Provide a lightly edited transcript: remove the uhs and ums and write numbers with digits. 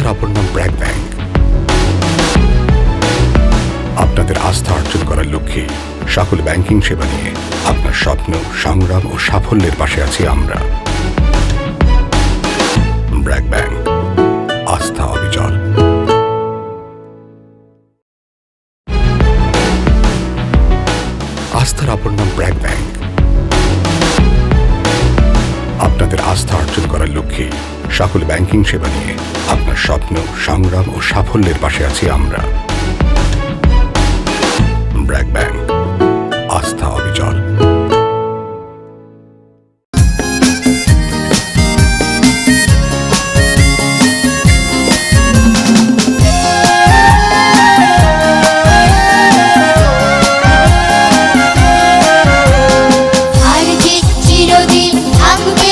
আস্থার অপর নাম ব্র্যাক ব্যাংক। আপনাদের আস্থা অর্জন করার লক্ষ্যে সকল ব্যাংকিং সেবা নিয়ে আপনার স্বপ্ন, সংগ্রাম ও সাফল্যের পাশে আছি আমরা। ব্র্যাক ব্যাংক, আস্থা অবিচল। আস্থার অপর নাম ব্র্যাক ব্যাংক। আপনাদের আস্থা অর্জন করার লক্ষ্যে সকল ব্যাংকিং সেবা নিয়ে আপনার স্বপ্ন, সংগ্রাম ও সাফল্যের পাশে আছি আমরা। ব্র্যাক ব্যাংক, আস্থা অবিচল। আর যে চিরদিন থাকবে